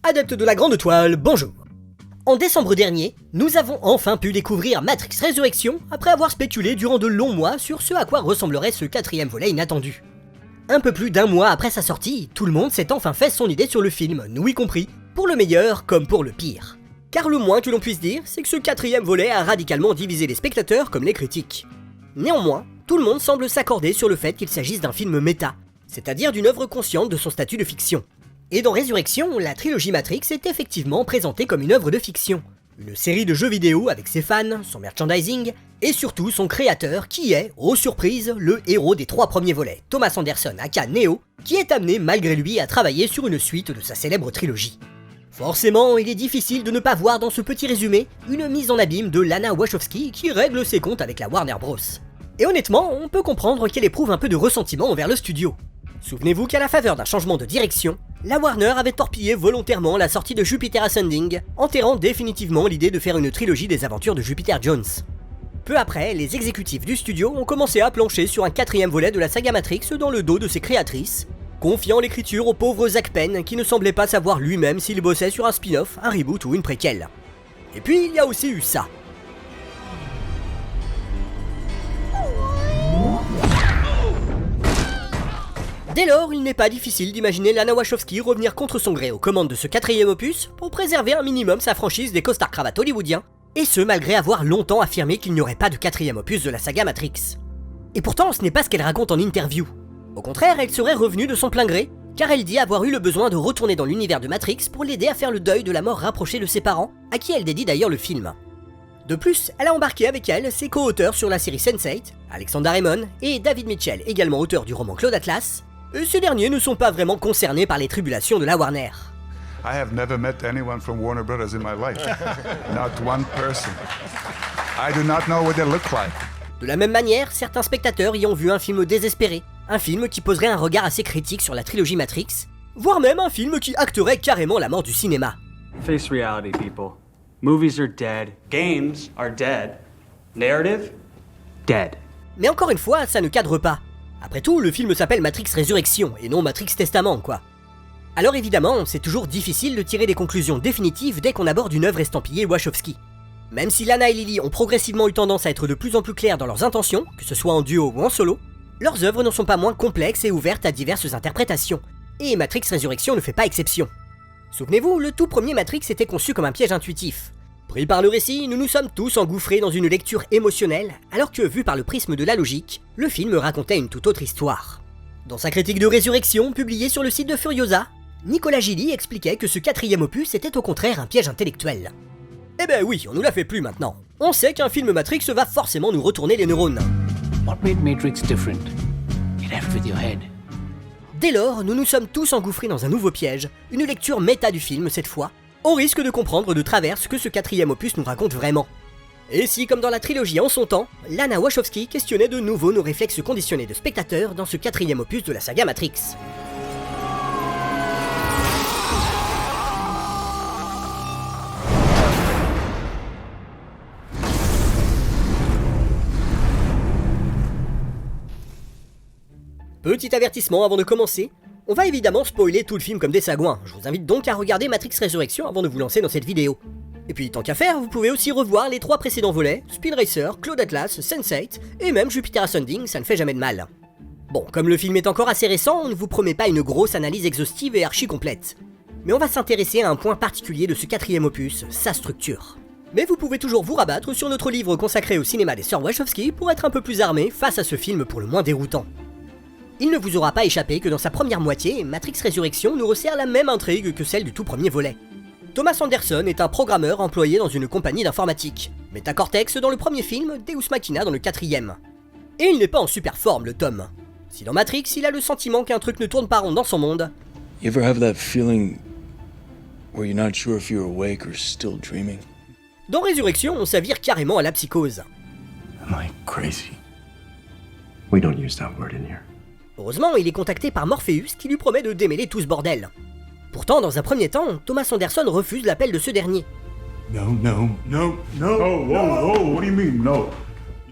Adeptes de la grande toile, bonjour. En décembre dernier, nous avons enfin pu découvrir Matrix Résurrection après avoir spéculé durant de longs mois sur ce à quoi ressemblerait ce quatrième volet inattendu. Un peu plus d'un mois après sa sortie, tout le monde s'est enfin fait son idée sur le film, nous y compris, pour le meilleur comme pour le pire. Car le moins que l'on puisse dire, c'est que ce quatrième volet a radicalement divisé les spectateurs comme les critiques. Néanmoins, tout le monde semble s'accorder sur le fait qu'il s'agisse d'un film méta, c'est-à-dire d'une œuvre consciente de son statut de fiction. Et dans Résurrection, la trilogie Matrix est effectivement présentée comme une œuvre de fiction. Une série de jeux vidéo avec ses fans, son merchandising, et surtout son créateur qui est, aux surprises, le héros des 3 premiers volets, Thomas Anderson aka Neo, qui est amené malgré lui à travailler sur une suite de sa célèbre trilogie. Forcément, il est difficile de ne pas voir dans ce petit résumé une mise en abîme de Lana Wachowski qui règle ses comptes avec la Warner Bros. Et honnêtement, on peut comprendre qu'elle éprouve un peu de ressentiment envers le studio. Souvenez-vous qu'à la faveur d'un changement de direction, la Warner avait torpillé volontairement la sortie de Jupiter Ascending, enterrant définitivement l'idée de faire une trilogie des aventures de Jupiter Jones. Peu après, les exécutifs du studio ont commencé à plancher sur un 4e volet de la saga Matrix dans le dos de ses créatrices, confiant l'écriture au pauvre Zack Penn qui ne semblait pas savoir lui-même s'il bossait sur un spin-off, un reboot ou une préquelle. Et puis il y a aussi eu ça. Dès lors, il n'est pas difficile d'imaginer Lana Wachowski revenir contre son gré aux commandes de ce 4e opus pour préserver un minimum sa franchise des costards cravates hollywoodiens, et ce malgré avoir longtemps affirmé qu'il n'y aurait pas de 4e opus de la saga Matrix. Et pourtant, ce n'est pas ce qu'elle raconte en interview. Au contraire, elle serait revenue de son plein gré, car elle dit avoir eu le besoin de retourner dans l'univers de Matrix pour l'aider à faire le deuil de la mort rapprochée de ses parents, à qui elle dédie d'ailleurs le film. De plus, elle a embarqué avec elle ses co-auteurs sur la série Sense8, Alexander Raymond et David Mitchell, également auteur du roman Cloud Atlas, et ces derniers ne sont pas vraiment concernés par les tribulations de la Warner. I have never met anyone from Warner Brothers in my life. Not one person. I do not know what they look like. De la même manière, certains spectateurs y ont vu un film désespéré, un film qui poserait un regard assez critique sur la trilogie Matrix, voire même un film qui acterait carrément la mort du cinéma. Face reality, people. Movies are dead. Games are dead. Narrative? Dead. Mais encore une fois, ça ne cadre pas. Après tout, le film s'appelle Matrix Résurrection, et non Matrix Testament, quoi. Alors évidemment, c'est toujours difficile de tirer des conclusions définitives dès qu'on aborde une œuvre estampillée Wachowski. Même si Lana et Lily ont progressivement eu tendance à être de plus en plus clairs dans leurs intentions, que ce soit en duo ou en solo, leurs œuvres ne sont pas moins complexes et ouvertes à diverses interprétations, et Matrix Résurrection ne fait pas exception. Souvenez-vous, le tout premier Matrix était conçu comme un piège intuitif. Pris par le récit, nous nous sommes tous engouffrés dans une lecture émotionnelle, alors que, vu par le prisme de la logique, le film racontait une toute autre histoire. Dans sa critique de Résurrection, publiée sur le site de Furiosa, Nicolas Gilly expliquait que ce 4e opus était au contraire un piège intellectuel. Eh ben oui, on nous la fait plus maintenant. On sait qu'un film Matrix va forcément nous retourner les neurones. What made Matrix different? It left with your head. Dès lors, nous nous sommes tous engouffrés dans un nouveau piège, une lecture méta du film cette fois, au risque de comprendre de travers ce que ce 4e opus nous raconte vraiment. Et si, comme dans la trilogie en son temps, Lana Wachowski questionnait de nouveau nos réflexes conditionnés de spectateurs dans ce 4e opus de la saga Matrix. Petit avertissement avant de commencer, on va évidemment spoiler tout le film comme des sagouins, je vous invite donc à regarder Matrix Résurrection avant de vous lancer dans cette vidéo. Et puis tant qu'à faire, vous pouvez aussi revoir les 3 précédents volets, Speed Racer, Cloud Atlas, Sense8, et même Jupiter Ascending, ça ne fait jamais de mal. Bon, comme le film est encore assez récent, on ne vous promet pas une grosse analyse exhaustive et archi complète. Mais on va s'intéresser à un point particulier de ce 4e opus, sa structure. Mais vous pouvez toujours vous rabattre sur notre livre consacré au cinéma des sœurs Wachowski pour être un peu plus armé face à ce film pour le moins déroutant. Il ne vous aura pas échappé que dans sa première moitié, Matrix Résurrection nous resserre la même intrigue que celle du tout premier volet. Thomas Anderson est un programmeur employé dans une compagnie d'informatique, Metacortex dans le premier film, Deus Machina dans le 4e. Et il n'est pas en super forme le Tom. Si dans Matrix, il a le sentiment qu'un truc ne tourne pas rond dans son monde, You ever have that feeling where you're not sure if you're awake or still dreaming? dans Résurrection, on s'avire carrément à la psychose. Am I crazy? We don't use that word in here. Heureusement, il est contacté par Morpheus qui lui promet de démêler tout ce bordel. Pourtant, dans un premier temps, Thomas Anderson refuse l'appel de ce dernier. No, what do you mean, no?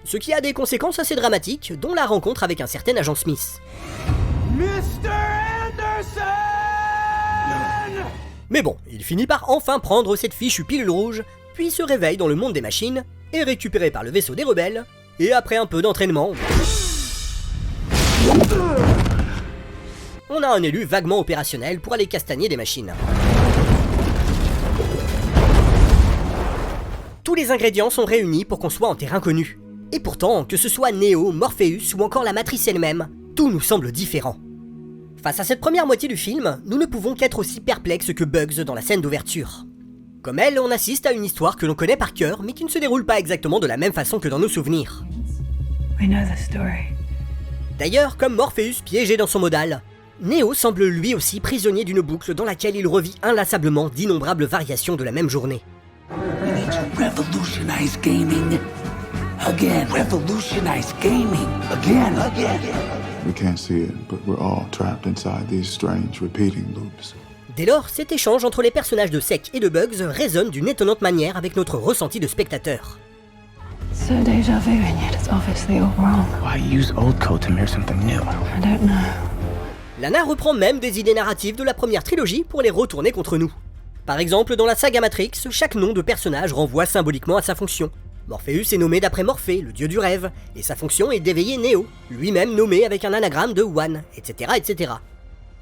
Ce qui a des conséquences assez dramatiques, dont la rencontre avec un certain agent Smith. Mr. Anderson! Mais bon, il finit par enfin prendre cette fichue pilule rouge, puis se réveille dans le monde des machines, est récupéré par le vaisseau des rebelles, et après un peu d'entraînement, on a un élu vaguement opérationnel pour aller castagner des machines. Tous les ingrédients sont réunis pour qu'on soit en terrain connu. Et pourtant, que ce soit Neo, Morpheus ou encore la Matrice elle-même, tout nous semble différent. Face à cette première moitié du film, nous ne pouvons qu'être aussi perplexes que Bugs dans la scène d'ouverture. Comme elle, on assiste à une histoire que l'on connaît par cœur, mais qui ne se déroule pas exactement de la même façon que dans nos souvenirs. We know the story. D'ailleurs, comme Morpheus piégé dans son modal, Neo semble lui aussi prisonnier d'une boucle dans laquelle il revit inlassablement d'innombrables variations de la même journée. We need to revolutionize gaming. Again. Revolutionize gaming. Again. We can't see it, but we're all trapped inside these strange repeating loops. Dès lors, cet échange entre les personnages de Sek et de Bugs résonne d'une étonnante manière avec notre ressenti de spectateur. So deja vu, and yet it's obviously all wrong. Why use old code to mirror something new? I don't know. Lana reprend même des idées narratives de la première trilogie pour les retourner contre nous. Par exemple, dans la saga Matrix, chaque nom de personnage renvoie symboliquement à sa fonction. Morpheus est nommé d'après Morphée, le dieu du rêve, et sa fonction est d'éveiller Neo, lui-même nommé avec un anagramme de One, etc. etc.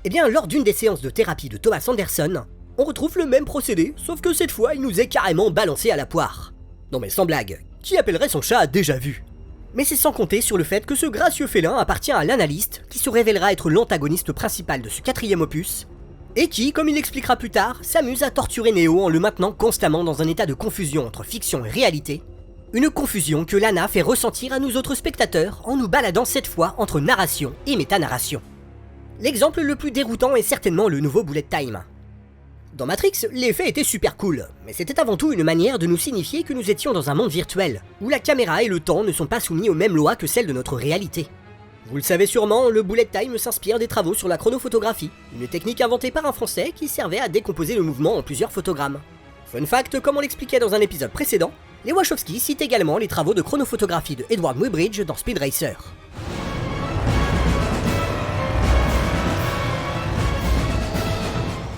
Eh bien, lors d'une des séances de thérapie de Thomas Anderson, on retrouve le même procédé, sauf que cette fois, il nous est carrément balancé à la poire. Non mais sans blague, qui appellerait son chat déjà vu? Mais c'est sans compter sur le fait que ce gracieux félin appartient à l'analyste, qui se révélera être l'antagoniste principal de ce 4e opus, et qui, comme il l'expliquera plus tard, s'amuse à torturer Neo en le maintenant constamment dans un état de confusion entre fiction et réalité, une confusion que Lana fait ressentir à nous autres spectateurs en nous baladant cette fois entre narration et métanarration. L'exemple le plus déroutant est certainement le nouveau Bullet Time. Dans Matrix, l'effet était super cool, mais c'était avant tout une manière de nous signifier que nous étions dans un monde virtuel, où la caméra et le temps ne sont pas soumis aux mêmes lois que celles de notre réalité. Vous le savez sûrement, le Bullet Time s'inspire des travaux sur la chronophotographie, une technique inventée par un Français qui servait à décomposer le mouvement en plusieurs photogrammes. Fun fact, comme on l'expliquait dans un épisode précédent, les Wachowski citent également les travaux de chronophotographie de Edward Muybridge dans Speed Racer.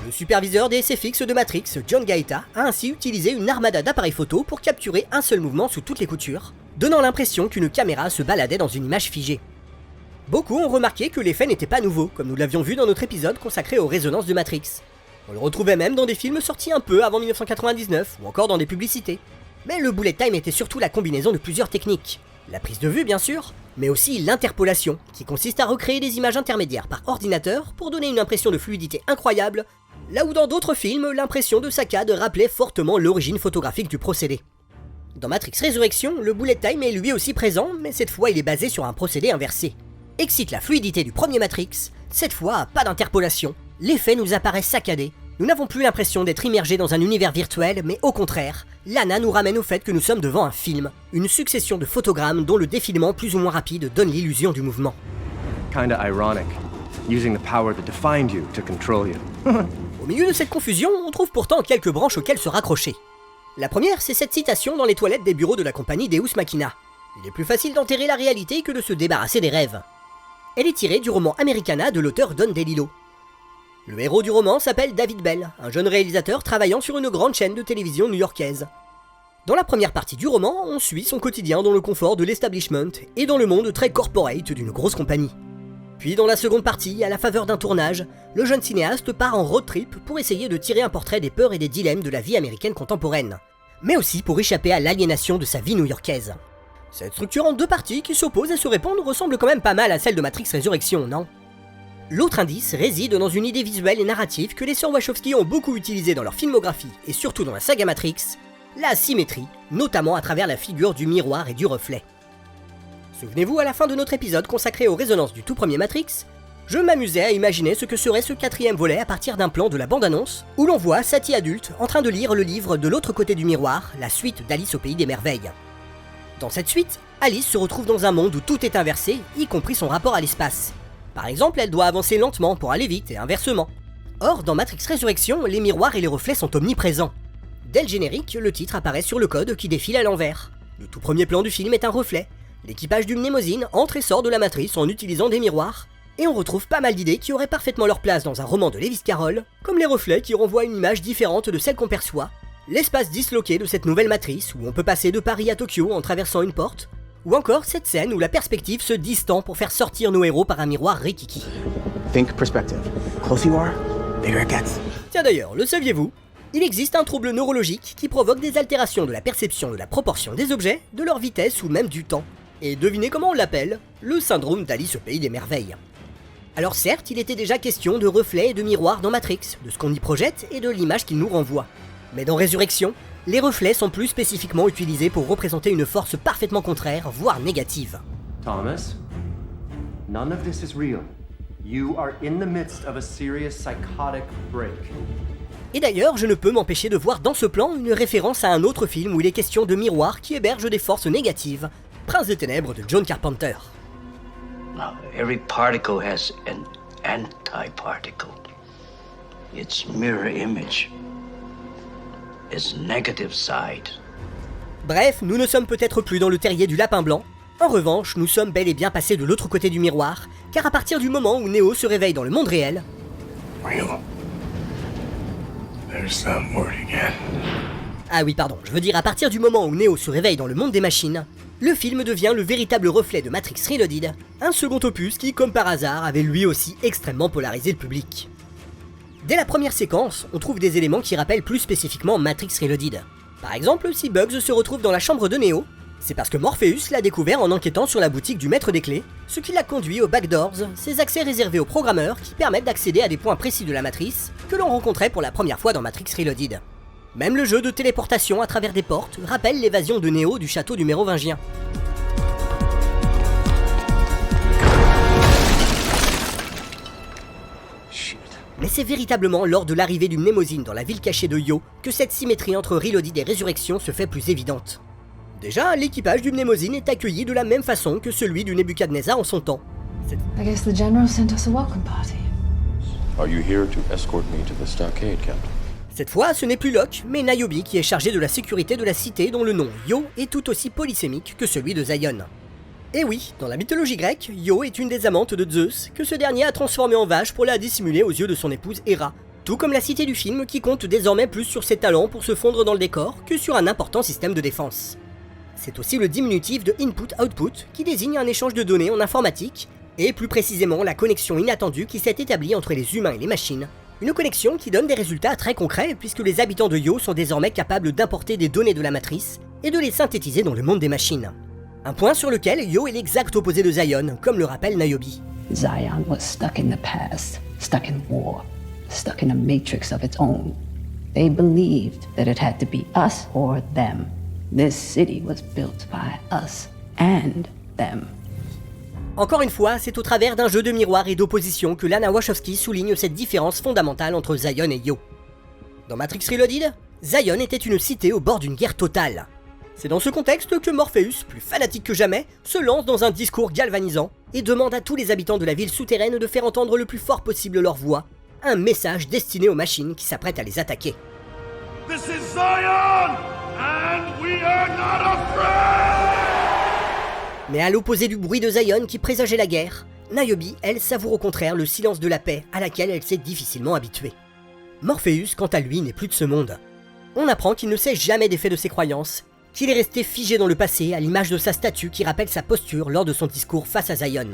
Le superviseur des SFX de Matrix, John Gaeta, a ainsi utilisé une armada d'appareils photo pour capturer un seul mouvement sous toutes les coutures, donnant l'impression qu'une caméra se baladait dans une image figée. Beaucoup ont remarqué que l'effet n'était pas nouveau, comme nous l'avions vu dans notre épisode consacré aux résonances de Matrix. On le retrouvait même dans des films sortis un peu avant 1999, ou encore dans des publicités. Mais le Bullet Time était surtout la combinaison de plusieurs techniques. La prise de vue bien sûr, mais aussi l'interpolation, qui consiste à recréer des images intermédiaires par ordinateur pour donner une impression de fluidité incroyable, là où dans d'autres films, l'impression de saccade rappelait fortement l'origine photographique du procédé. Dans Matrix Résurrection, le Bullet Time est lui aussi présent, mais cette fois il est basé sur un procédé inversé. Excite la fluidité du premier Matrix, cette fois pas d'interpolation, l'effet nous apparaît saccadé. Nous n'avons plus l'impression d'être immergés dans un univers virtuel, mais au contraire, Lana nous ramène au fait que nous sommes devant un film, une succession de photogrammes dont le défilement plus ou moins rapide donne l'illusion du mouvement. Kinda ironic, using the power that defined you to control you. Au milieu de cette confusion, on trouve pourtant quelques branches auxquelles se raccrocher. La première, c'est cette citation dans les toilettes des bureaux de la compagnie Deus Machina. Il est plus facile d'enterrer la réalité que de se débarrasser des rêves. Elle est tirée du roman Americana de l'auteur Don DeLillo. Le héros du roman s'appelle David Bell, un jeune réalisateur travaillant sur une grande chaîne de télévision new-yorkaise. Dans la première partie du roman, on suit son quotidien dans le confort de l'establishment et dans le monde très corporate d'une grosse compagnie. Puis dans la seconde partie, à la faveur d'un tournage, le jeune cinéaste part en road trip pour essayer de tirer un portrait des peurs et des dilemmes de la vie américaine contemporaine, mais aussi pour échapper à l'aliénation de sa vie new-yorkaise. Cette structure en deux parties qui s'opposent et se répondent ressemble quand même pas mal à celle de Matrix Résurrection, non ? L'autre indice réside dans une idée visuelle et narrative que les sœurs Wachowski ont beaucoup utilisée dans leur filmographie et surtout dans la saga Matrix, la symétrie, notamment à travers la figure du miroir et du reflet. Souvenez-vous, à la fin de notre épisode consacré aux résonances du tout premier Matrix, je m'amusais à imaginer ce que serait ce 4e volet à partir d'un plan de la bande-annonce où l'on voit Satie adulte en train de lire le livre De l'autre côté du miroir, la suite d'Alice au pays des merveilles. Dans cette suite, Alice se retrouve dans un monde où tout est inversé, y compris son rapport à l'espace. Par exemple, elle doit avancer lentement pour aller vite et inversement. Or, dans Matrix Résurrection, les miroirs et les reflets sont omniprésents. Dès le générique, le titre apparaît sur le code qui défile à l'envers. Le tout premier plan du film est un reflet. L'équipage du Mnemosyne entre et sort de la matrice en utilisant des miroirs. Et on retrouve pas mal d'idées qui auraient parfaitement leur place dans un roman de Lewis Carroll, comme les reflets qui renvoient une image différente de celle qu'on perçoit, l'espace disloqué de cette nouvelle matrice où on peut passer de Paris à Tokyo en traversant une porte, ou encore cette scène où la perspective se distend pour faire sortir nos héros par un miroir rikiki. Think perspective. Closer you are, bigger it gets. Tiens d'ailleurs, le saviez-vous ? Il existe un trouble neurologique qui provoque des altérations de la perception de la proportion des objets, de leur vitesse ou même du temps. Et devinez comment on l'appelle ? Le syndrome d'Alice au pays des merveilles. Alors certes, il était déjà question de reflets et de miroirs dans Matrix, de ce qu'on y projette et de l'image qu'il nous renvoie. Mais dans Résurrection, les reflets sont plus spécifiquement utilisés pour représenter une force parfaitement contraire, voire négative. Thomas, none of this is real. You are in the midst of a serious psychotic break. Et d'ailleurs, je ne peux m'empêcher de voir dans ce plan une référence à un autre film où il est question de miroirs qui hébergent des forces négatives, Prince des Ténèbres de John Carpenter. Now, every particle has an anti-particle. Its mirror image. Its negative side. Bref, nous ne sommes peut-être plus dans le terrier du lapin blanc. En revanche, nous sommes bel et bien passés de l'autre côté du miroir, car à partir du moment où Neo se réveille dans le monde réel... Ah oui, pardon, je veux dire à partir du moment où Neo se réveille dans le monde des machines, le film devient le véritable reflet de Matrix Reloaded, un second opus qui, comme par hasard, avait lui aussi extrêmement polarisé le public. Dès la première séquence, on trouve des éléments qui rappellent plus spécifiquement Matrix Reloaded. Par exemple, si Bugs se retrouve dans la chambre de Neo, c'est parce que Morpheus l'a découvert en enquêtant sur la boutique du maître des clés, ce qui l'a conduit aux backdoors, ces accès réservés aux programmeurs qui permettent d'accéder à des points précis de la matrice que l'on rencontrait pour la première fois dans Matrix Reloaded. Même le jeu de téléportation à travers des portes rappelle l'évasion de Neo du château du mérovingien. Mais c'est véritablement lors de l'arrivée du Mnemosyne dans la ville cachée de Yo que cette symétrie entre Reloaded et Résurrection se fait plus évidente. Déjà, l'équipage du Mnemosyne est accueilli de la même façon que celui du Nebuchadnezzar en son temps. I guess the general sent us a welcome party. Are you here to escort me to the stockade, Captain? Cette fois, ce n'est plus Locke, mais Niobe qui est chargé de la sécurité de la cité dont le nom Yo est tout aussi polysémique que celui de Zion. Et oui, dans la mythologie grecque, Yo est une des amantes de Zeus, que ce dernier a transformée en vache pour la dissimuler aux yeux de son épouse Héra. Tout comme la cité du film qui compte désormais plus sur ses talents pour se fondre dans le décor que sur un important système de défense. C'est aussi le diminutif de input-output qui désigne un échange de données en informatique, et plus précisément la connexion inattendue qui s'est établie entre les humains et les machines. Une connexion qui donne des résultats très concrets puisque les habitants de Yo sont désormais capables d'importer des données de la matrice et de les synthétiser dans le monde des machines. Un point sur lequel Yo est l'exact opposé de Zion, comme le rappelle Niobe. Zion was stuck in the past, stuck in war, stuck in a matrix of its own. They believed that it had to be us or them. This city was built by us and them. Encore une fois, c'est au travers d'un jeu de miroir et d'opposition que Lana Wachowski souligne cette différence fondamentale entre Zion et Yo. Dans Matrix Reloaded, Zion était une cité au bord d'une guerre totale. C'est dans ce contexte que Morpheus, plus fanatique que jamais, se lance dans un discours galvanisant et demande à tous les habitants de la ville souterraine de faire entendre le plus fort possible leur voix, un message destiné aux machines qui s'apprêtent à les attaquer. This is Zion, and we are not afraid! Mais à l'opposé du bruit de Zion qui présageait la guerre, Niobe, elle, savoure au contraire le silence de la paix à laquelle elle s'est difficilement habituée. Morpheus, quant à lui, n'est plus de ce monde. On apprend qu'il ne s'est jamais défait de ses croyances, qu'il est resté figé dans le passé à l'image de sa statue qui rappelle sa posture lors de son discours face à Zion.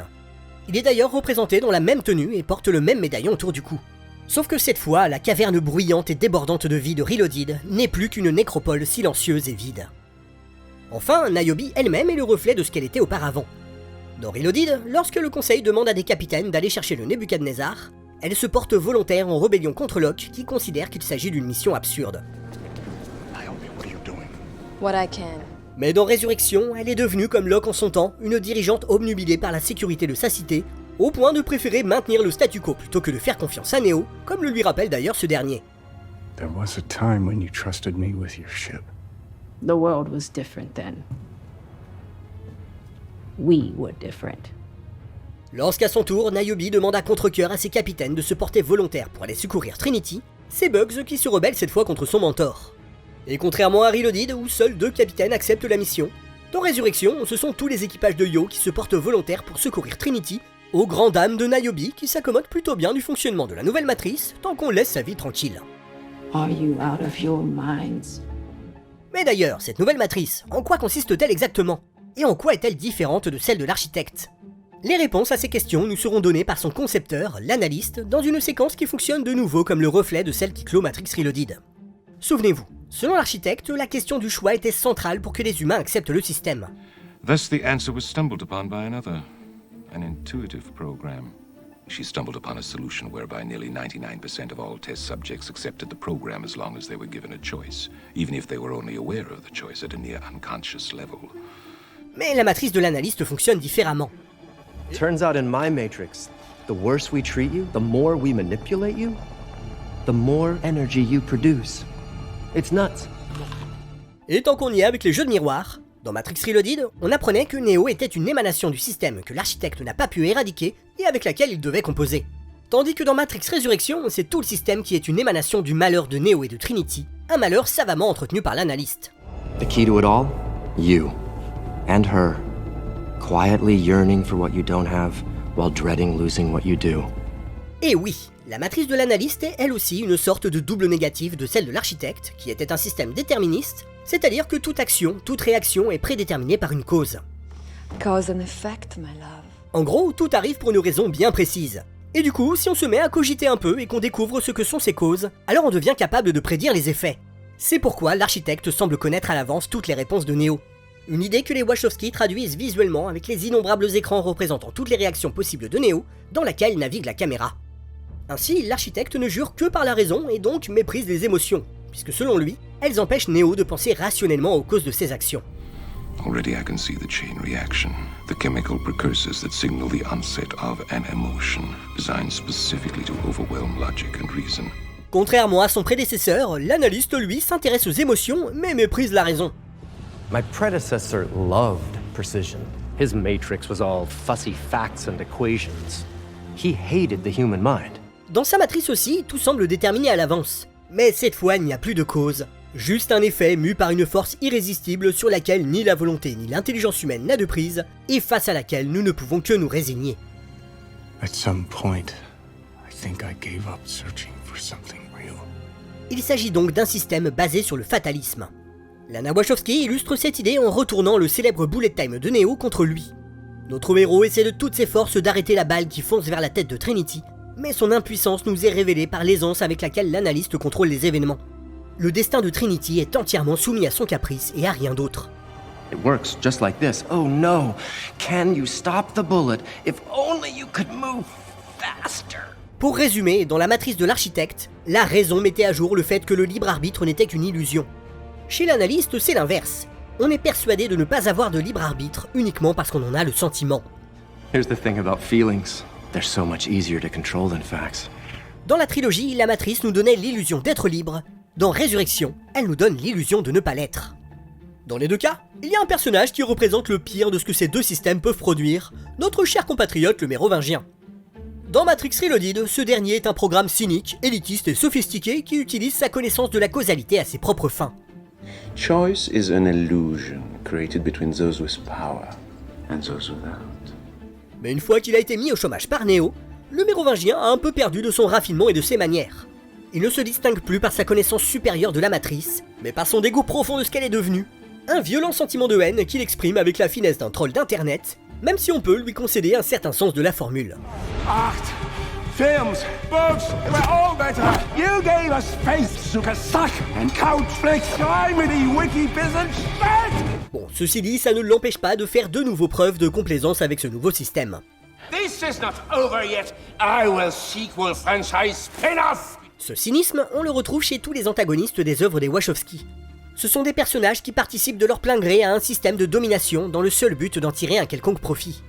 Il est d'ailleurs représenté dans la même tenue et porte le même médaillon autour du cou. Sauf que cette fois, la caverne bruyante et débordante de vie de Reloaded n'est plus qu'une nécropole silencieuse et vide. Enfin, Niobe elle-même est le reflet de ce qu'elle était auparavant. Dans Reloaded, lorsque le conseil demande à des capitaines d'aller chercher le Nebuchadnezzar, elle se porte volontaire en rébellion contre Locke qui considère qu'il s'agit d'une mission absurde. What I can. Mais dans Résurrection, elle est devenue comme Locke en son temps, une dirigeante obnubilée par la sécurité de sa cité, au point de préférer maintenir le statu quo plutôt que de faire confiance à Neo, comme le lui rappelle d'ailleurs ce dernier. There was a time when you trusted me with your ship. The world was different then. We were different. Lorsqu'à son tour, Niobe demande à contre-cœur à ses capitaines de se porter volontaires pour aller secourir Trinity, c'est Bugs qui se rebelle cette fois contre son mentor. Et contrairement à Reloaded où seuls 2 capitaines acceptent la mission, dans Résurrection, ce sont tous les équipages de Yo qui se portent volontaires pour secourir Trinity Aux grandes dames de Niobe qui s'accommode plutôt bien du fonctionnement de la nouvelle matrice tant qu'on laisse sa vie tranquille. Are you out of your minds? Mais d'ailleurs, cette nouvelle matrice, en quoi consiste-t-elle exactement? Et en quoi est-elle différente de celle de l'architecte? Les réponses à ces questions nous seront données par son concepteur, l'analyste, dans une séquence qui fonctionne de nouveau comme le reflet de celle qui clôt Matrix Reloaded. Souvenez-vous, selon l'architecte, la question du choix était centrale pour que les humains acceptent le système. Thus the answer was stumbled upon by another, an intuitive program. She stumbled upon a solution whereby nearly 99% of all test subjects accepted the program as long as they were given a choice, even if they were only aware of the choice at a near unconscious level. Mais la matrice de l'analyste fonctionne différemment. Turns out in my matrix, the worse we treat you, the more we manipulate you, the more energy you produce. It's nuts. Et tant qu'on y est avec les jeux de miroir, dans Matrix Reloaded, on apprenait que Neo était une émanation du système que l'architecte n'a pas pu éradiquer et avec laquelle il devait composer. Tandis que dans Matrix Résurrection, c'est tout le système qui est une émanation du malheur de Neo et de Trinity, un malheur savamment entretenu par l'analyste. The key to it all? You. And her. Quietly yearning for what you don't have, while dreading losing what you do. Et oui, la matrice de l'analyste est elle aussi une sorte de double négative de celle de l'architecte, qui était un système déterministe, c'est-à-dire que toute action, toute réaction est prédéterminée par une cause. Cause and effect, my love. En gros, tout arrive pour une raison bien précise. Et du coup, si on se met à cogiter un peu et qu'on découvre ce que sont ces causes, alors on devient capable de prédire les effets. C'est pourquoi l'architecte semble connaître à l'avance toutes les réponses de Neo. Une idée que les Wachowski traduisent visuellement avec les innombrables écrans représentant toutes les réactions possibles de Neo, dans laquelle navigue la caméra. Ainsi, l'architecte ne jure que par la raison et donc méprise les émotions, puisque selon lui, elles empêchent Neo de penser rationnellement aux causes de ses actions. Already I can see the chain reaction, the chemical precursors that signal the onset of an emotion, designed specifically to overwhelm logic and reason. Contrairement à son prédécesseur, l'analyste, lui, s'intéresse aux émotions, mais méprise la raison. My predecessor loved precision. His matrix was all fussy facts and equations. He hated the human mind. Dans sa matrice aussi, tout semble déterminé à l'avance. Mais cette fois, il n'y a plus de cause. Juste un effet mu par une force irrésistible sur laquelle ni la volonté ni l'intelligence humaine n'a de prise, et face à laquelle nous ne pouvons que nous résigner. At some point, I think I gave up searching for something real. Il s'agit donc d'un système basé sur le fatalisme. Lana Wachowski illustre cette idée en retournant le célèbre bullet time de Neo contre lui. Notre héros essaie de toutes ses forces d'arrêter la balle qui fonce vers la tête de Trinity, mais son impuissance nous est révélée par l'aisance avec laquelle l'analyste contrôle les événements. Le destin de Trinity est entièrement soumis à son caprice et à rien d'autre. It works just like this. Oh no! Can you stop the bullet? If only you could move faster! Pour résumer, dans la matrice de l'architecte, la raison mettait à jour le fait que le libre arbitre n'était qu'une illusion. Chez l'analyste, c'est l'inverse. On est persuadé de ne pas avoir de libre arbitre uniquement parce qu'on en a le sentiment. Here's the thing about feelings. They're so much easier to control than facts. Dans la trilogie, la matrice nous donnait l'illusion d'être libre. Dans Résurrection, elle nous donne l'illusion de ne pas l'être. Dans les deux cas, il y a un personnage qui représente le pire de ce que ces deux systèmes peuvent produire, notre cher compatriote le mérovingien. Dans Matrix Reloaded, ce dernier est un programme cynique, élitiste et sophistiqué qui utilise sa connaissance de la causalité à ses propres fins. Choice is an illusion created between those with power and those without. Mais une fois qu'il a été mis au chômage par Neo, le mérovingien a un peu perdu de son raffinement et de ses manières. Il ne se distingue plus par sa connaissance supérieure de la matrice, mais par son dégoût profond de ce qu'elle est devenue. Un violent sentiment de haine qu'il exprime avec la finesse d'un troll d'internet, même si on peut lui concéder un certain sens de la formule. Art, films, books, they were all better. You gave us space to suck and couch flicks. Criminy wiki peasant shit! Bon, ceci dit, ça ne l'empêche pas de faire de nouveau preuve de complaisance avec ce nouveau système. This is not over yet. I will sequel franchise spin-off! Ce cynisme, on le retrouve chez tous les antagonistes des œuvres des Wachowski. Ce sont des personnages qui participent de leur plein gré à un système de domination dans le seul but d'en tirer un quelconque profit.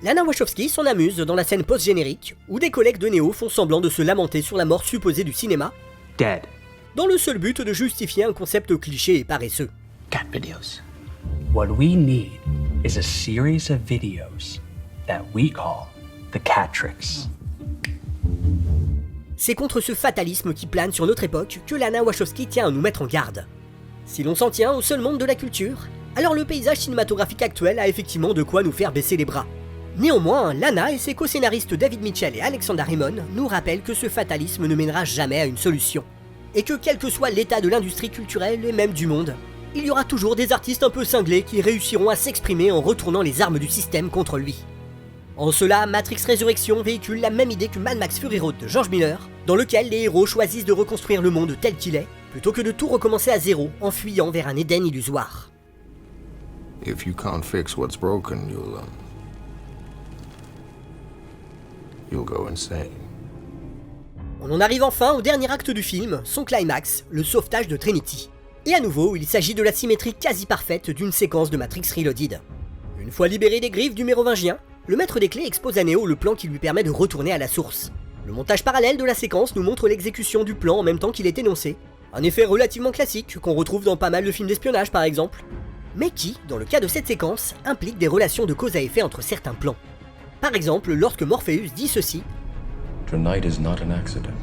Lana Wachowski s'en amuse dans la scène post-générique, où des collègues de Neo font semblant de se lamenter sur la mort supposée du cinéma, Dead. Dans le seul but de justifier un concept cliché et paresseux. Cat videos. What we need is a series of videos that we call the cat tricks. C'est contre ce fatalisme qui plane sur notre époque que Lana Wachowski tient à nous mettre en garde. Si l'on s'en tient au seul monde de la culture, alors le paysage cinématographique actuel a effectivement de quoi nous faire baisser les bras. Néanmoins, Lana et ses co-scénaristes David Mitchell et Alexander Raymond nous rappellent que ce fatalisme ne mènera jamais à une solution. Et que quel que soit l'état de l'industrie culturelle et même du monde, il y aura toujours des artistes un peu cinglés qui réussiront à s'exprimer en retournant les armes du système contre lui. En cela, Matrix Résurrection véhicule la même idée que Mad Max Fury Road de George Miller, dans lequel les héros choisissent de reconstruire le monde tel qu'il est, plutôt que de tout recommencer à zéro en fuyant vers un Éden illusoire. If you can't fix what's broken, you'll go insane. On en arrive enfin au dernier acte du film, son climax, le sauvetage de Trinity. Et à nouveau, il s'agit de la symétrie quasi parfaite d'une séquence de Matrix Reloaded. Une fois libéré des griffes du mérovingien, le maître des clés expose à Neo le plan qui lui permet de retourner à la source. Le montage parallèle de la séquence nous montre l'exécution du plan en même temps qu'il est énoncé, un effet relativement classique qu'on retrouve dans pas mal de films d'espionnage par exemple, mais qui, dans le cas de cette séquence, implique des relations de cause à effet entre certains plans. Par exemple, lorsque Morpheus dit ceci: Tonight is not an accident.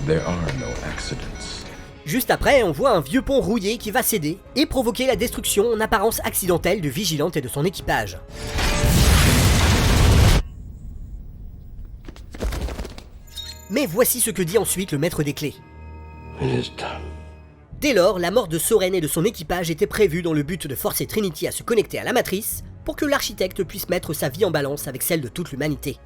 There are no accidents. Juste après, on voit un vieux pont rouillé qui va céder et provoquer la destruction en apparence accidentelle de Vigilante et de son équipage. Mais voici ce que dit ensuite le maître des clés. Dès lors, la mort de Soren et de son équipage était prévue dans le but de forcer Trinity à se connecter à la matrice pour que l'architecte puisse mettre sa vie en balance avec celle de toute l'humanité.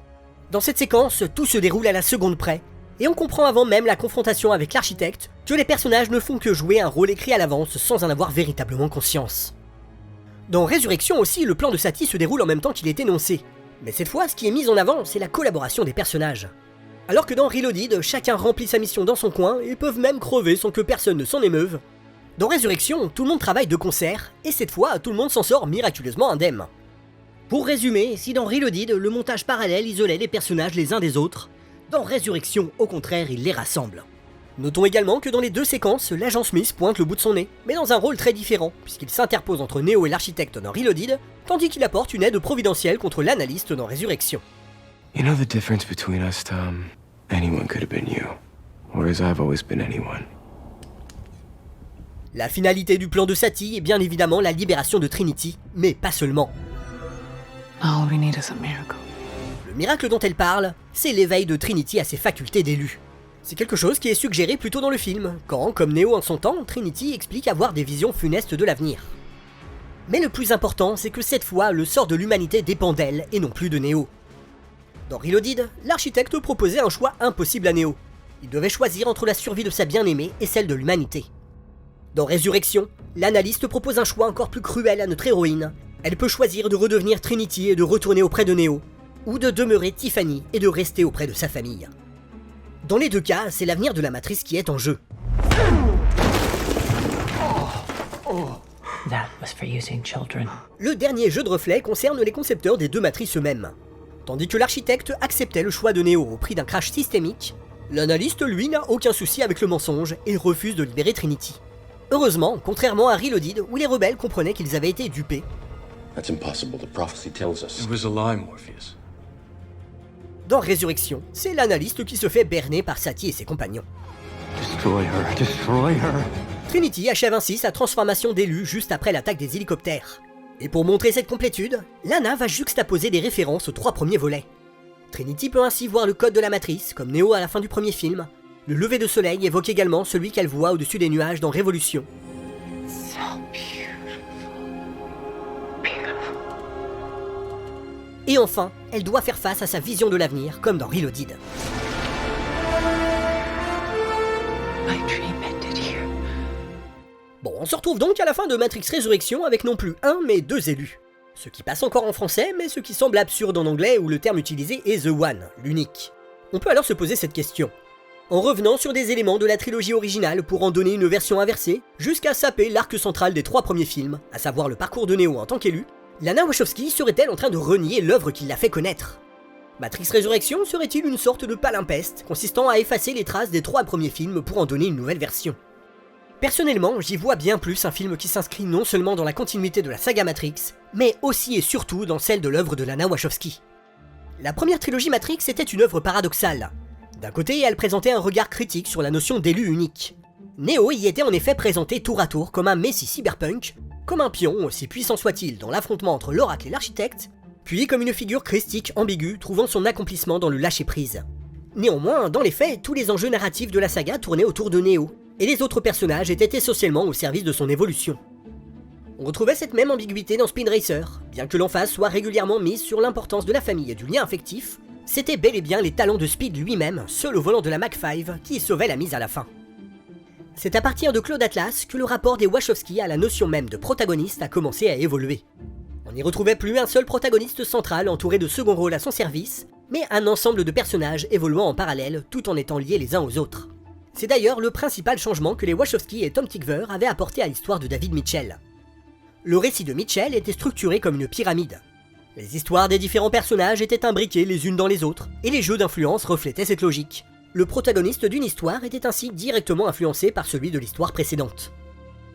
Dans cette séquence, tout se déroule à la seconde près, et on comprend avant même la confrontation avec l'architecte que les personnages ne font que jouer un rôle écrit à l'avance sans en avoir véritablement conscience. Dans Résurrection aussi, le plan de Satie se déroule en même temps qu'il est énoncé, mais cette fois, ce qui est mis en avant, c'est la collaboration des personnages. Alors que dans Reloaded, chacun remplit sa mission dans son coin et peuvent même crever sans que personne ne s'en émeuve, dans Résurrection, tout le monde travaille de concert, et cette fois, tout le monde s'en sort miraculeusement indemne. Pour résumer, si dans Reloaded, le montage parallèle isolait les personnages les uns des autres, dans Résurrection, au contraire, il les rassemble. Notons également que dans les deux séquences, l'agent Smith pointe le bout de son nez, mais dans un rôle très différent, puisqu'il s'interpose entre Neo et l'architecte dans Reloaded, tandis qu'il apporte une aide providentielle contre l'analyste dans Résurrection. You know the difference between us, Tom? Anyone could have been you, whereas I've always been anyone. La finalité du plan de Satie est bien évidemment la libération de Trinity, mais pas seulement. All we need is a miracle. Le miracle dont elle parle, c'est l'éveil de Trinity à ses facultés d'élu. C'est quelque chose qui est suggéré plus tôt dans le film, quand, comme Neo en son temps, Trinity explique avoir des visions funestes de l'avenir. Mais le plus important, c'est que cette fois, le sort de l'humanité dépend d'elle et non plus de Neo. Dans Reloaded, l'architecte proposait un choix impossible à Neo. Il devait choisir entre la survie de sa bien-aimée et celle de l'humanité. Dans Résurrection, l'analyste propose un choix encore plus cruel à notre héroïne. Elle peut choisir de redevenir Trinity et de retourner auprès de Neo, ou de demeurer Tiffany et de rester auprès de sa famille. Dans les deux cas, c'est l'avenir de la matrice qui est en jeu. That was for using children. Le dernier jeu de reflet concerne les concepteurs des deux matrices eux-mêmes. Tandis que l'architecte acceptait le choix de Neo au prix d'un crash systémique, l'analyste, lui, n'a aucun souci avec le mensonge et refuse de libérer Trinity. Heureusement, contrairement à Reloaded, où les rebelles comprenaient qu'ils avaient été dupés. That's impossible. The prophecy tells us. It was a lie, Morpheus. Dans Résurrection, c'est l'analyste qui se fait berner par Satie et ses compagnons. Destroy her, destroy her. Trinity achève ainsi sa transformation d'élu juste après l'attaque des hélicoptères. Et pour montrer cette complétude, Lana va juxtaposer des références aux 3 premiers volets. Trinity peut ainsi voir le code de la matrice, comme Neo à la fin du premier film. Le lever de soleil évoque également celui qu'elle voit au-dessus des nuages dans Révolution. So beautiful. Et enfin, elle doit faire face à sa vision de l'avenir, comme dans Reloaded. My dream ended here. Bon, on se retrouve donc à la fin de Matrix Résurrection avec non plus un, mais 2 élus. Ce qui passe encore en français, mais ce qui semble absurde en anglais où le terme utilisé est The One, l'unique. On peut alors se poser cette question. En revenant sur des éléments de la trilogie originale pour en donner une version inversée, jusqu'à saper l'arc central des 3 premiers films, à savoir le parcours de Neo en tant qu'élu, Lana Wachowski serait-elle en train de renier l'œuvre qui l'a fait connaître? Matrix Résurrection serait-il une sorte de palimpeste, consistant à effacer les traces des 3 premiers films pour en donner une nouvelle version? Personnellement, j'y vois bien plus un film qui s'inscrit non seulement dans la continuité de la saga Matrix, mais aussi et surtout dans celle de l'œuvre de Lana Wachowski. La première trilogie Matrix était une œuvre paradoxale. D'un côté, elle présentait un regard critique sur la notion d'élu unique. Neo y était en effet présenté tour à tour comme un messie cyberpunk, comme un pion, aussi puissant soit-il dans l'affrontement entre l'oracle et l'architecte, puis comme une figure christique ambiguë trouvant son accomplissement dans le lâcher-prise. Néanmoins, dans les faits, tous les enjeux narratifs de la saga tournaient autour de Neo, et les autres personnages étaient essentiellement au service de son évolution. On retrouvait cette même ambiguïté dans Speed Racer, bien que l'emphase soit régulièrement mise sur l'importance de la famille et du lien affectif, c'était bel et bien les talents de Speed lui-même, seul au volant de la Mach 5, qui sauvaient la mise à la fin. C'est à partir de Claude Atlas que le rapport des Wachowski à la notion même de protagoniste a commencé à évoluer. On n'y retrouvait plus un seul protagoniste central entouré de second rôles à son service, mais un ensemble de personnages évoluant en parallèle tout en étant liés les uns aux autres. C'est d'ailleurs le principal changement que les Wachowski et Tom Tykwer avaient apporté à l'histoire de David Mitchell. Le récit de Mitchell était structuré comme une pyramide. Les histoires des différents personnages étaient imbriquées les unes dans les autres, et les jeux d'influence reflétaient cette logique. Le protagoniste d'une histoire était ainsi directement influencé par celui de l'histoire précédente.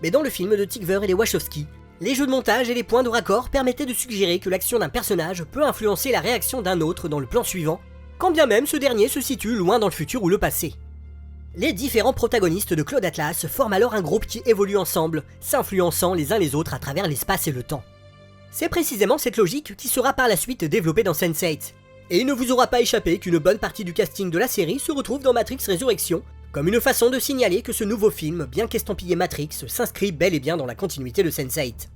Mais dans le film de Tykwer et les Wachowski, les jeux de montage et les points de raccord permettaient de suggérer que l'action d'un personnage peut influencer la réaction d'un autre dans le plan suivant, quand bien même ce dernier se situe loin dans le futur ou le passé. Les différents protagonistes de Claude Atlas forment alors un groupe qui évolue ensemble, s'influençant les uns les autres à travers l'espace et le temps. C'est précisément cette logique qui sera par la suite développée dans Sense8. Et il ne vous aura pas échappé qu'une bonne partie du casting de la série se retrouve dans Matrix Résurrection, comme une façon de signaler que ce nouveau film, bien qu'estampillé Matrix, s'inscrit bel et bien dans la continuité de Sense8.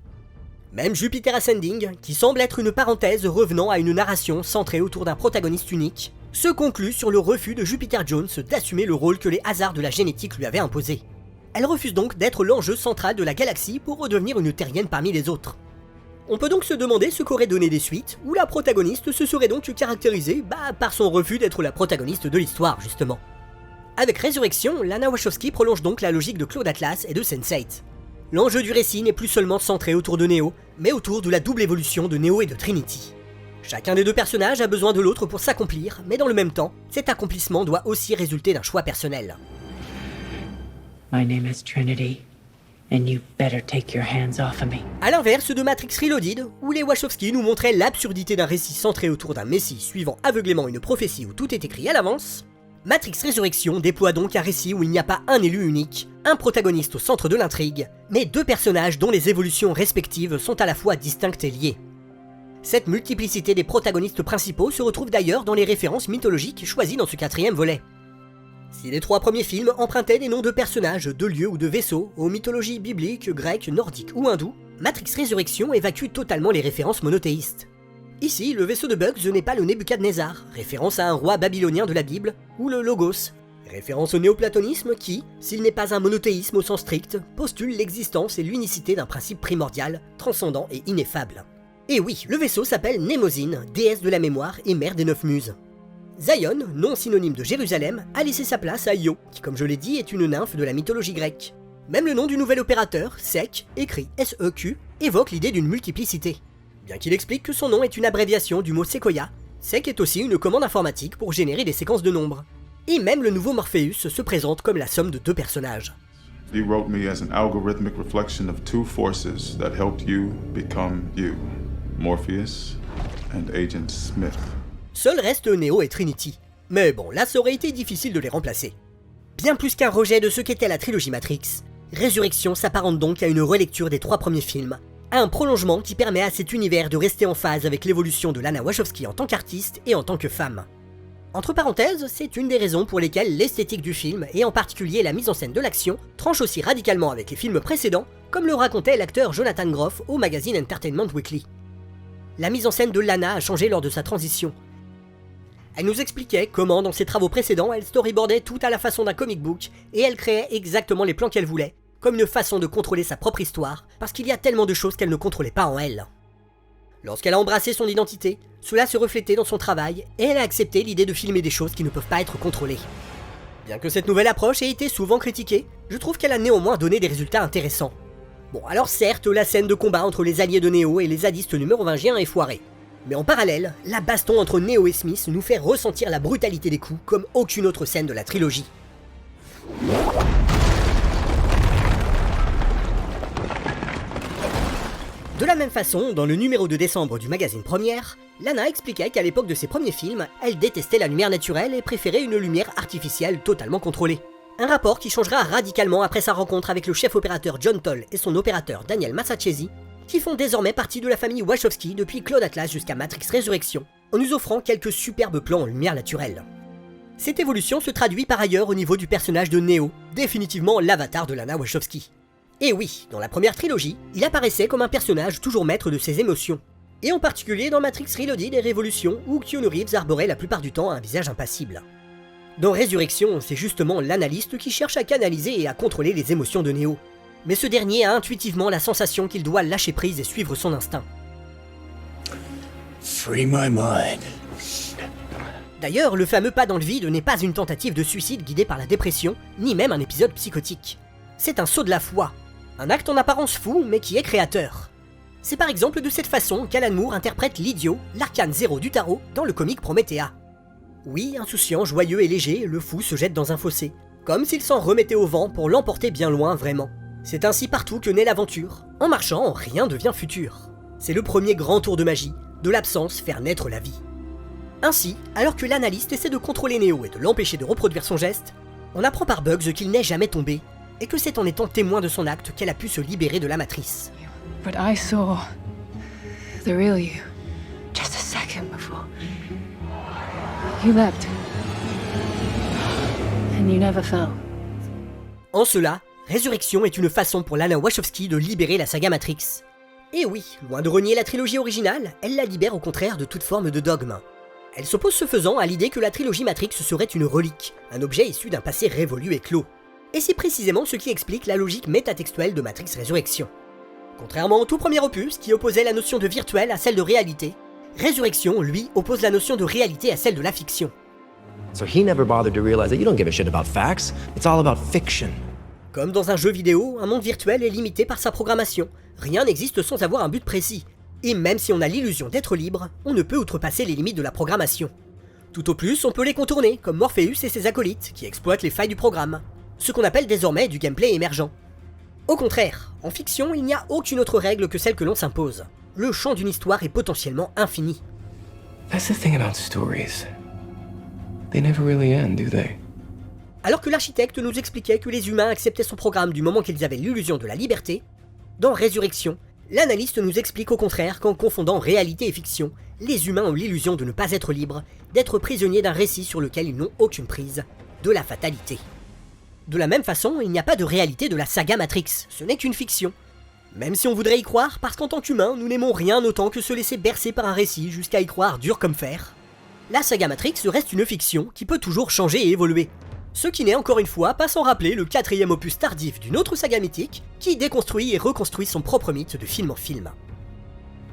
Même Jupiter Ascending, qui semble être une parenthèse revenant à une narration centrée autour d'un protagoniste unique, se conclut sur le refus de Jupiter Jones d'assumer le rôle que les hasards de la génétique lui avaient imposé. Elle refuse donc d'être l'enjeu central de la galaxie pour redevenir une terrienne parmi les autres. On peut donc se demander ce qu'aurait donné des suites, où la protagoniste se serait donc caractérisée par son refus d'être la protagoniste de l'histoire, justement. Avec Résurrection, Lana Wachowski prolonge donc la logique de Claude Atlas et de Sense8. L'enjeu du récit n'est plus seulement centré autour de Neo, mais autour de la double évolution de Neo et de Trinity. Chacun des deux personnages a besoin de l'autre pour s'accomplir, mais dans le même temps, cet accomplissement doit aussi résulter d'un choix personnel. My name is Trinity. And you better take your hands off of me. A l'inverse de Matrix Reloaded, où les Wachowski nous montraient l'absurdité d'un récit centré autour d'un messie suivant aveuglément une prophétie où tout est écrit à l'avance, Matrix Résurrection déploie donc un récit où il n'y a pas un élu unique, un protagoniste au centre de l'intrigue, mais deux personnages dont les évolutions respectives sont à la fois distinctes et liées. Cette multiplicité des protagonistes principaux se retrouve d'ailleurs dans les références mythologiques choisies dans ce 4e volet. Si les 3 premiers films empruntaient des noms de personnages, de lieux ou de vaisseaux aux mythologies bibliques, grecques, nordiques ou hindoues, Matrix Résurrection évacue totalement les références monothéistes. Ici, le vaisseau de Bugs n'est pas le Nebuchadnezzar, référence à un roi babylonien de la Bible, ou le Logos, référence au néoplatonisme qui, s'il n'est pas un monothéisme au sens strict, postule l'existence et l'unicité d'un principe primordial, transcendant et ineffable. Et oui, le vaisseau s'appelle Mnemosyne, déesse de la mémoire et mère des 9 muses. Zion, nom synonyme de Jérusalem, a laissé sa place à Io, qui comme je l'ai dit est une nymphe de la mythologie grecque. Même le nom du nouvel opérateur, Sek, écrit S-E-Q, évoque l'idée d'une multiplicité. Bien qu'il explique que son nom est une abréviation du mot Sequoia, Sek est aussi une commande informatique pour générer des séquences de nombres. Et même le nouveau Morpheus se présente comme la somme de 2 personnages. He wrote me as an algorithmic reflection of 2 forces that helped you become you, Morpheus and Agent Smith. Seuls restent Neo et Trinity. Mais bon, là ça aurait été difficile de les remplacer. Bien plus qu'un rejet de ce qu'était la trilogie Matrix, Résurrection s'apparente donc à une relecture des 3 premiers films, à un prolongement qui permet à cet univers de rester en phase avec l'évolution de Lana Wachowski en tant qu'artiste et en tant que femme. Entre parenthèses, c'est une des raisons pour lesquelles l'esthétique du film, et en particulier la mise en scène de l'action, tranche aussi radicalement avec les films précédents, comme le racontait l'acteur Jonathan Groff au magazine Entertainment Weekly. La mise en scène de Lana a changé lors de sa transition. Elle nous expliquait comment, dans ses travaux précédents, elle storyboardait tout à la façon d'un comic book, et elle créait exactement les plans qu'elle voulait, comme une façon de contrôler sa propre histoire, parce qu'il y a tellement de choses qu'elle ne contrôlait pas en elle. Lorsqu'elle a embrassé son identité, cela se reflétait dans son travail, et elle a accepté l'idée de filmer des choses qui ne peuvent pas être contrôlées. Bien que cette nouvelle approche ait été souvent critiquée, je trouve qu'elle a néanmoins donné des résultats intéressants. Bon, alors certes, la scène de combat entre les alliés de Neo et les zadistes numérovingiens est foirée. Mais en parallèle, la baston entre Neo et Smith nous fait ressentir la brutalité des coups comme aucune autre scène de la trilogie. De la même façon, dans le numéro de décembre du magazine Première, Lana expliquait qu'à l'époque de ses premiers films, elle détestait la lumière naturelle et préférait une lumière artificielle totalement contrôlée. Un rapport qui changera radicalement après sa rencontre avec le chef opérateur John Toll et son opérateur Daniel Massaccesi, qui font désormais partie de la famille Wachowski depuis Cloud Atlas jusqu'à Matrix Résurrection, en nous offrant quelques superbes plans en lumière naturelle. Cette évolution se traduit par ailleurs au niveau du personnage de Neo, définitivement l'avatar de Lana Wachowski. Et oui, dans la première trilogie, il apparaissait comme un personnage toujours maître de ses émotions, et en particulier dans Matrix Reloaded et Révolution où Keanu Reeves arborait la plupart du temps un visage impassible. Dans Résurrection, c'est justement l'analyste qui cherche à canaliser et à contrôler les émotions de Neo, mais ce dernier a intuitivement la sensation qu'il doit lâcher prise et suivre son instinct. Free my mind. D'ailleurs, le fameux pas dans le vide n'est pas une tentative de suicide guidée par la dépression, ni même un épisode psychotique. C'est un saut de la foi, un acte en apparence fou mais qui est créateur. C'est par exemple de cette façon qu'Alan Moore interprète l'idiot, l'arcane zéro du tarot, dans le comic Promethea. Oui, insouciant, joyeux et léger, le fou se jette dans un fossé, comme s'il s'en remettait au vent pour l'emporter bien loin vraiment. C'est ainsi partout que naît l'aventure. En marchant, rien devient futur. C'est le premier grand tour de magie, de l'absence faire naître la vie. Ainsi, alors que l'analyste essaie de contrôler Neo et de l'empêcher de reproduire son geste, on apprend par Bugs qu'il n'est jamais tombé, et que c'est en étant témoin de son acte qu'elle a pu se libérer de la matrice. But I saw the real you just a second before. You leapt. And you never fell. En cela, Résurrection est une façon pour Lana Wachowski de libérer la saga Matrix. Et oui, loin de renier la trilogie originale, elle la libère au contraire de toute forme de dogme. Elle s'oppose ce faisant à l'idée que la trilogie Matrix serait une relique, un objet issu d'un passé révolu et clos. Et c'est précisément ce qui explique la logique métatextuelle de Matrix Résurrection. Contrairement au tout premier opus, qui opposait la notion de virtuel à celle de réalité, Résurrection, lui, oppose la notion de réalité à celle de la fiction. So he never bothered to realize that you don't give a shit about facts, it's all about fiction. Comme dans un jeu vidéo, un monde virtuel est limité par sa programmation. Rien n'existe sans avoir un but précis. Et même si on a l'illusion d'être libre, on ne peut outrepasser les limites de la programmation. Tout au plus, on peut les contourner, comme Morpheus et ses acolytes, qui exploitent les failles du programme. Ce qu'on appelle désormais du gameplay émergent. Au contraire, en fiction, il n'y a aucune autre règle que celle que l'on s'impose. Le champ d'une histoire est potentiellement infini. That's the thing about stories. They never really end, do they? Alors que l'architecte nous expliquait que les humains acceptaient son programme du moment qu'ils avaient l'illusion de la liberté, dans Résurrection, l'analyste nous explique au contraire qu'en confondant réalité et fiction, les humains ont l'illusion de ne pas être libres, d'être prisonniers d'un récit sur lequel ils n'ont aucune prise, de la fatalité. De la même façon, il n'y a pas de réalité de la saga Matrix, ce n'est qu'une fiction. Même si on voudrait y croire, parce qu'en tant qu'humains, nous n'aimons rien autant que se laisser bercer par un récit jusqu'à y croire dur comme fer. La saga Matrix reste une fiction qui peut toujours changer et évoluer. Ce qui n'est encore une fois pas sans rappeler le 4e opus tardif d'une autre saga mythique qui déconstruit et reconstruit son propre mythe de film en film.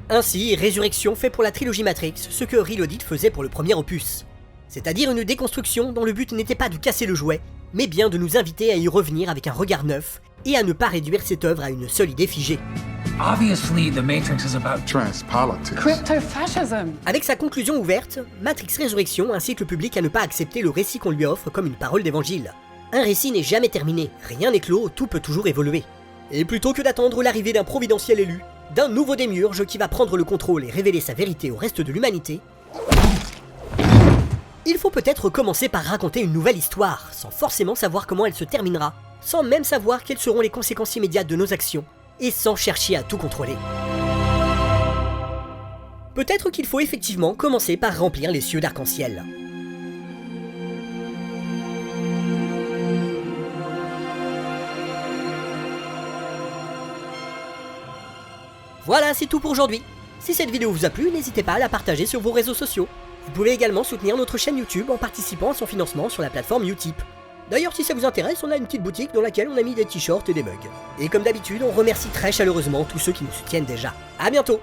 Ainsi, Résurrection fait pour la trilogie Matrix ce que Reloaded faisait pour le premier opus. C'est-à-dire une déconstruction dont le but n'était pas de casser le jouet, mais bien de nous inviter à y revenir avec un regard neuf et à ne pas réduire cette œuvre à une seule idée figée. Obviously, the Matrix is about transpolitics. Crypto-fascism. Avec sa conclusion ouverte, Matrix Résurrection incite le public à ne pas accepter le récit qu'on lui offre comme une parole d'évangile. Un récit n'est jamais terminé, rien n'est clos, tout peut toujours évoluer. Et plutôt que d'attendre l'arrivée d'un providentiel élu, d'un nouveau démiurge qui va prendre le contrôle et révéler sa vérité au reste de l'humanité, il faut peut-être commencer par raconter une nouvelle histoire, sans forcément savoir comment elle se terminera, sans même savoir quelles seront les conséquences immédiates de nos actions, et sans chercher à tout contrôler. Peut-être qu'il faut effectivement commencer par remplir les cieux d'arc-en-ciel. Voilà, c'est tout pour aujourd'hui. Si cette vidéo vous a plu, n'hésitez pas à la partager sur vos réseaux sociaux. Vous pouvez également soutenir notre chaîne YouTube en participant à son financement sur la plateforme Utip. D'ailleurs, si ça vous intéresse, on a une petite boutique dans laquelle on a mis des t-shirts et des mugs. Et comme d'habitude, on remercie très chaleureusement tous ceux qui nous soutiennent déjà. A bientôt!